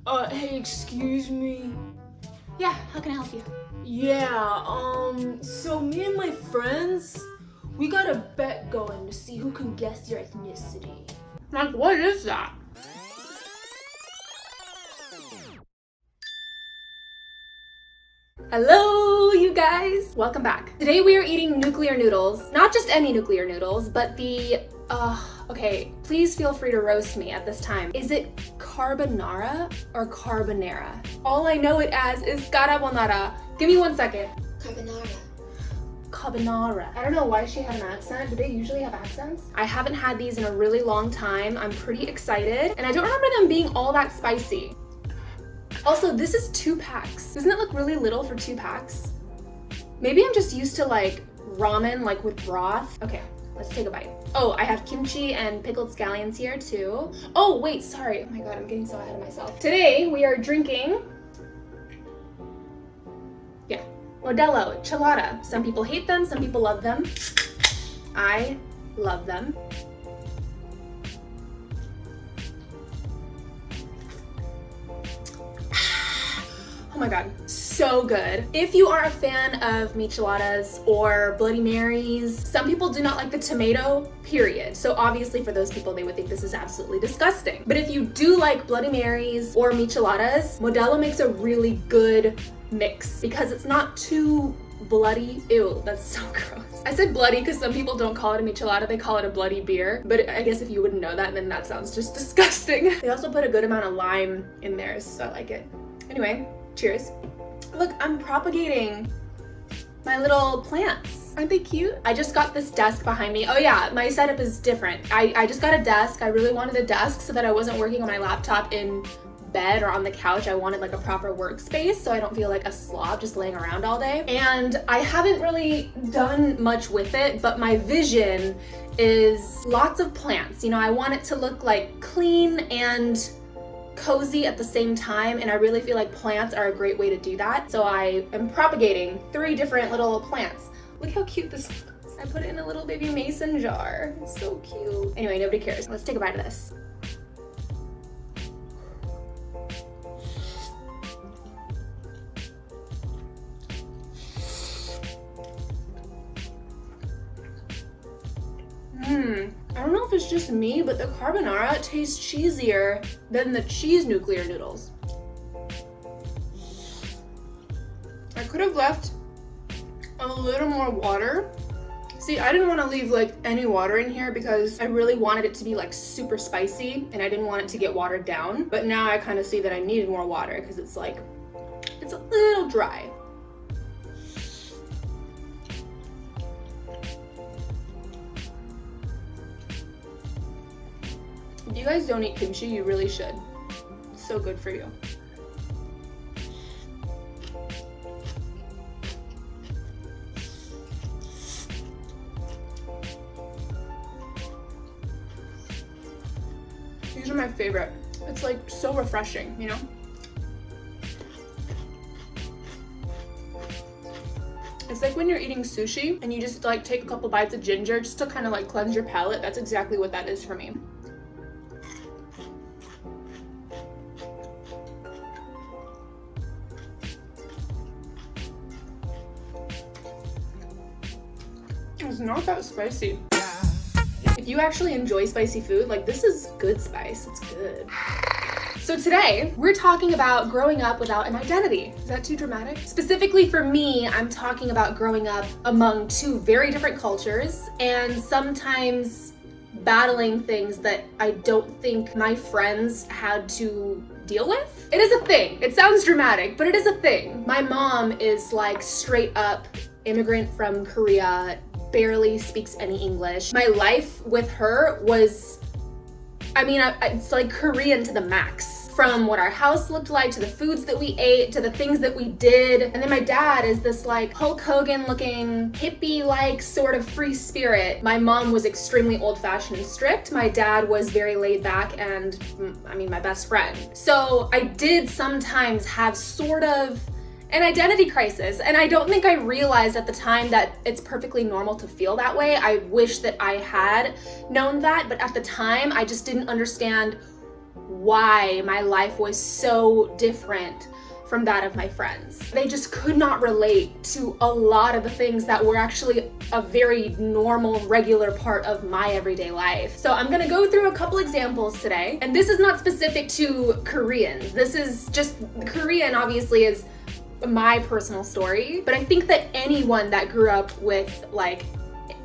Hey, excuse me. Yeah, how can I help you? Yeah, so me and my friends, we got a bet going to see who can guess your ethnicity. Like, what is that? Hello, you guys! Welcome back. Today we are eating nuclear noodles. Not just any nuclear noodles, but the, okay, please feel free to roast me at this time. Is it carbonara or carbonara? All I know it as is carbonara. Give me 1 second. Carbonara. Carbonara. I don't know why she had an accent. Do they usually have accents? I haven't had these in a really long time. I'm pretty excited. And I don't remember them being all that spicy. Also, this is 2 packs. Doesn't it look really little for 2 packs? Maybe I'm just used to like ramen, like with broth. Okay, let's take a bite. Oh, I have kimchi and pickled scallions here too. Oh, wait, sorry. Oh my God, I'm getting so ahead of myself. Today, we are drinking, Modelo Chelada. Some people hate them, some people love them. I love them. Oh my God, so good. If you are a fan of micheladas or Bloody Marys, some people do not like the tomato, period. So obviously for those people, they would think this is absolutely disgusting. But if you do like Bloody Marys or micheladas, Modelo makes a really good mix because it's not too bloody. Ew, that's so gross. I said bloody because some people don't call it a michelada, they call it a bloody beer. But I guess if you wouldn't know that, then that sounds just disgusting. They also put a good amount of lime in theirs, so I like it. Anyway, cheers. Look, I'm propagating my little plants. Aren't they cute? I just got this desk behind me. Oh yeah, my setup is different. I just got a desk. I really wanted a desk so that I wasn't working on my laptop in bed or on the couch. I wanted like a proper workspace so I don't feel like a slob just laying around all day. And I haven't really done much with it, but my vision is lots of plants. You know, I want it to look like clean and cozy at the same time, and I really feel like plants are a great way to do that. So I am propagating 3 different little plants. Look how cute this looks. I put it in a little baby mason jar. It's so cute. Anyway, nobody cares. Let's take a bite of this. I don't know if it's just me, but the carbonara tastes cheesier than the cheese nuclear noodles. I could have left a little more water. See, I didn't want to leave like any water in here because I really wanted it to be like super spicy and I didn't want it to get watered down. But now I kind of see that I needed more water because it's like, it's a little dry. If you guys don't eat kimchi, you really should. It's so good for you. These are my favorite. It's like so refreshing, you know? It's like when you're eating sushi and you just like take a couple bites of ginger just to kind of like cleanse your palate. That's exactly what that is for me. It's not that spicy. If you actually enjoy spicy food, like this is good spice, it's good. So today, we're talking about growing up without an identity. Is that too dramatic? Specifically for me, I'm talking about growing up among 2 very different cultures and sometimes battling things that I don't think my friends had to deal with. It is a thing. It sounds dramatic, but it is a thing. My mom is like straight up immigrant from Korea, barely speaks any English. My life with her was, it's like Korean to the max. From what our house looked like, to the foods that we ate, to the things that we did. And then my dad is this like Hulk Hogan looking hippie-like sort of free spirit. My mom was extremely old-fashioned and strict. My dad was very laid back and, my best friend. So I did sometimes have sort of an identity crisis. And I don't think I realized at the time that it's perfectly normal to feel that way. I wish that I had known that, but at the time I just didn't understand why my life was so different from that of my friends. They just could not relate to a lot of the things that were actually a very normal, regular part of my everyday life. So I'm gonna go through a couple examples today, and this is not specific to Koreans. This is just, Korean obviously is my personal story, but I think that anyone that grew up with like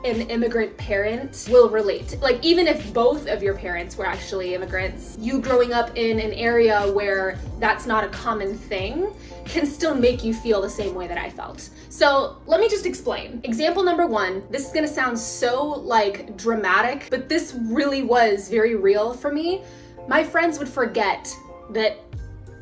an immigrant parent will relate. Like even if both of your parents were actually immigrants, you growing up in an area where that's not a common thing can still make you feel the same way that I felt. So let me just explain. Example number one, this is gonna sound so like dramatic, but this really was very real for me. My friends would forget that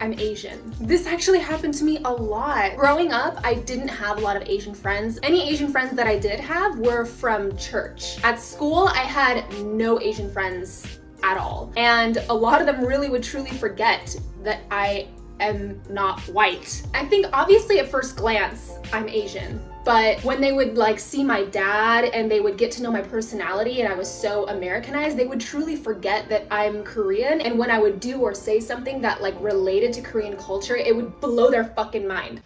I'm Asian. This actually happened to me a lot. Growing up, I didn't have a lot of Asian friends. Any Asian friends that I did have were from church. At school, I had no Asian friends at all. And a lot of them really would truly forget that I am not white. I think obviously at first glance, I'm Asian. But when they would like see my dad and they would get to know my personality and I was so Americanized, they would truly forget that I'm Korean. And when I would do or say something that like related to Korean culture, it would blow their fucking mind.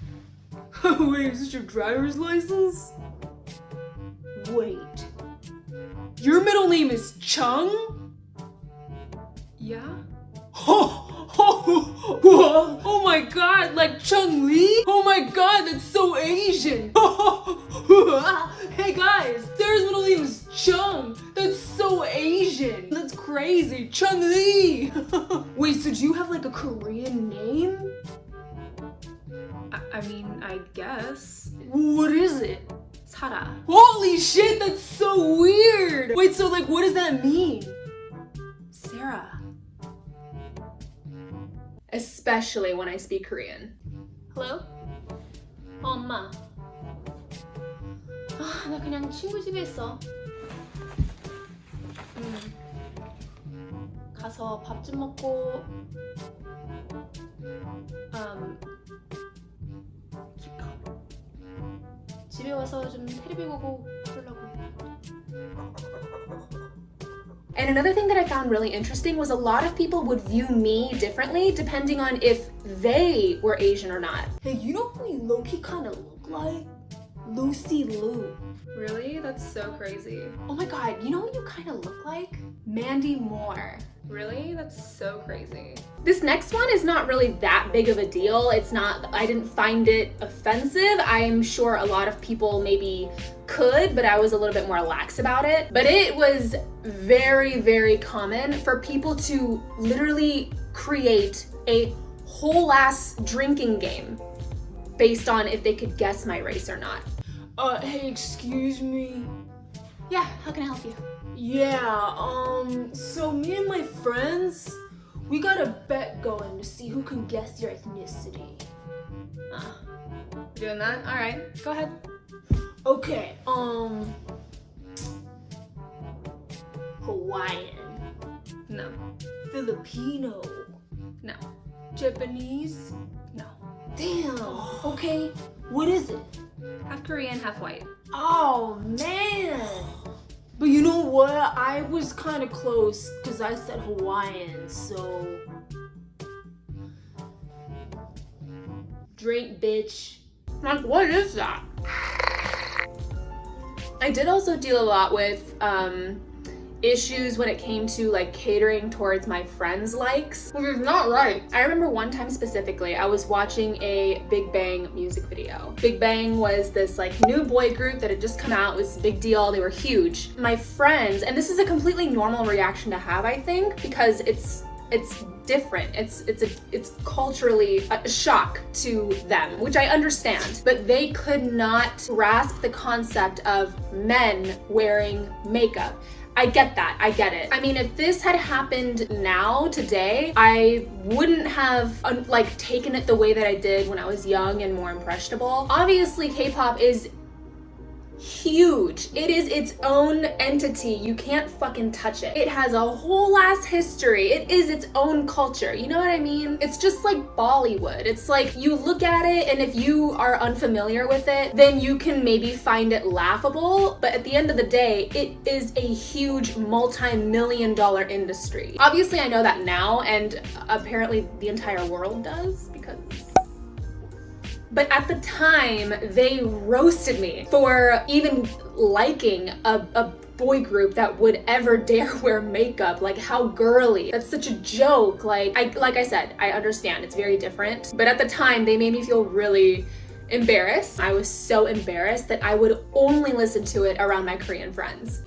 Wait, is this your driver's license? Wait. Your middle name is Chung? Yeah? Oh my god, like Chung Lee? Oh my god, that's so Asian. Hey guys, Sarah's middle name is Chung. That's so Asian. That's crazy. Chung Lee. Wait, so do you have like a Korean name? I mean, I guess. What is it? Sara. Holy shit, that's so weird. Wait, so like what does that mean? Sarah. Especially when I speak Korean. Hello? 엄마. 나 그냥 친구 집에 있어. 가서 밥 좀 먹고 집에 와서 좀 테레비 보고 그러려고. And another thing that I found really interesting was a lot of people would view me differently depending on if they were Asian or not. Hey, you know who we low-key kind of look like? Lucy Liu. Really? That's so crazy. Oh my god, you know who you kind of look like? Mandy Moore. Really? That's so crazy. This next one is not really that big of a deal. It's not, I didn't find it offensive. I'm sure a lot of people maybe could, but I was a little bit more lax about it. But it was very, very common for people to literally create a whole ass drinking game based on if they could guess my race or not. Hey, excuse me. Yeah, how can I help you? Yeah, so me and my friends, we got a bet going to see who can guess your ethnicity. Doing that? All right, go ahead. Okay, Hawaiian. No. Filipino. No. Japanese. No. Damn. Okay, what is it? Half Korean, half white. Oh, man. But you know what? I was kind of close because I said Hawaiian, so... Drink, bitch. Like, what is that? I did also deal a lot with issues when it came to like catering towards my friends' likes, which is not right. I remember one time specifically, I was watching a Big Bang music video. Big Bang was this like new boy group that had just come out. It was a big deal. They were huge. My friends, and this is a completely normal reaction to have, I think, because it's different. It's culturally a shock to them, which I understand, but they could not grasp the concept of men wearing makeup. I get that, I get it. I mean, if this had happened now, today, I wouldn't have like taken it the way that I did when I was young and more impressionable. Obviously, K-pop is huge. It is its own entity. You can't fucking touch it. It has a whole ass history. It is its own culture. You know what I mean? It's just like Bollywood. It's like you look at it, and if you are unfamiliar with it, then you can maybe find it laughable. But at the end of the day, it is a huge multi-million-dollar industry. Obviously, I know that now, and apparently the entire world does, because but at the time, they roasted me for even liking a boy group that would ever dare wear makeup. Like, how girly. That's such a joke. Like I said, I understand it's very different. But at the time, they made me feel really embarrassed. I was so embarrassed that I would only listen to it around my Korean friends.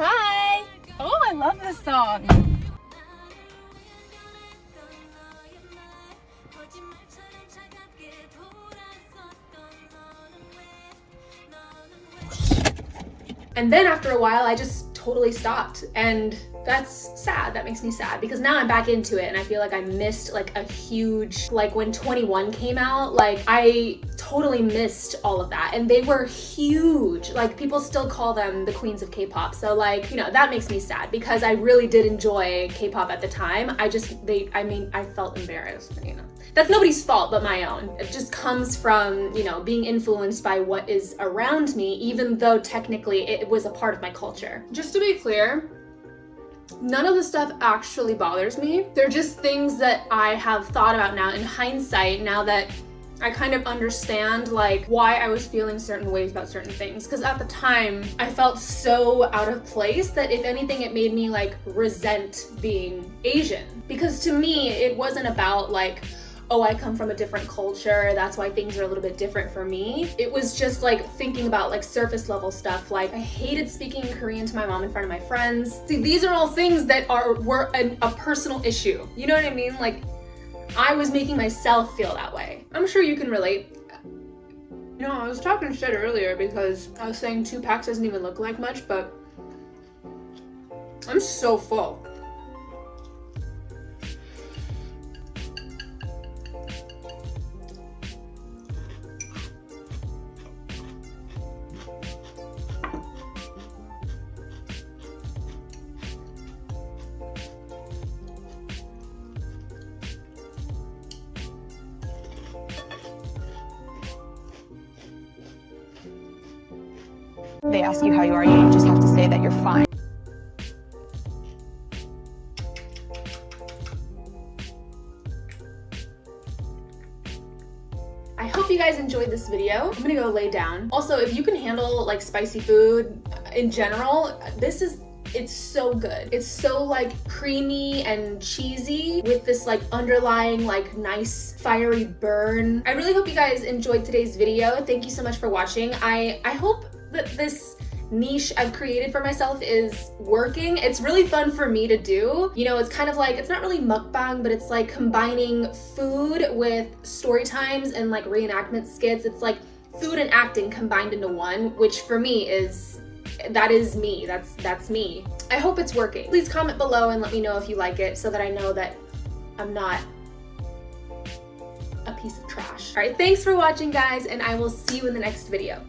Hi! Oh, I love this song. And then after a while, I just totally stopped. And that's sad. That makes me sad because now I'm back into it and I feel like I missed like a huge, like when 21 came out, like I totally missed all of that. And they were huge. Like people still call them the queens of K-pop. So like, you know, that makes me sad because I really did enjoy K-pop at the time. I felt embarrassed, you know. That's nobody's fault but my own. It just comes from, you know, being influenced by what is around me, even though technically it was a part of my culture. Just to be clear, none of the stuff actually bothers me. They're just things that I have thought about now in hindsight, now that I kind of understand like why I was feeling certain ways about certain things. Because at the time, I felt so out of place that if anything, it made me like resent being Asian. Because to me, it wasn't about like, oh, I come from a different culture, that's why things are a little bit different for me. It was just like thinking about like surface level stuff. Like I hated speaking Korean to my mom in front of my friends. See, these are all things that were a personal issue. You know what I mean? Like I was making myself feel that way. I'm sure you can relate. You know, I was talking shit earlier because I was saying 2 packs doesn't even look like much, but I'm so full. They ask you how you are, you just have to say that you're fine. I hope you guys enjoyed this video. I'm gonna go lay down. Also, if you can handle like spicy food in general, it's so good. It's so like creamy and cheesy with this like underlying like nice fiery burn. I really hope you guys enjoyed today's video. Thank you so much for watching. I hope that this niche I've created for myself is working. It's really fun for me to do. You know, it's kind of like, it's not really mukbang, but it's like combining food with story times and like reenactment skits. It's like food and acting combined into one, which for me that is me. That's me. I hope it's working. Please comment below and let me know if you like it so that I know that I'm not a piece of trash. All right, thanks for watching guys, and I will see you in the next video.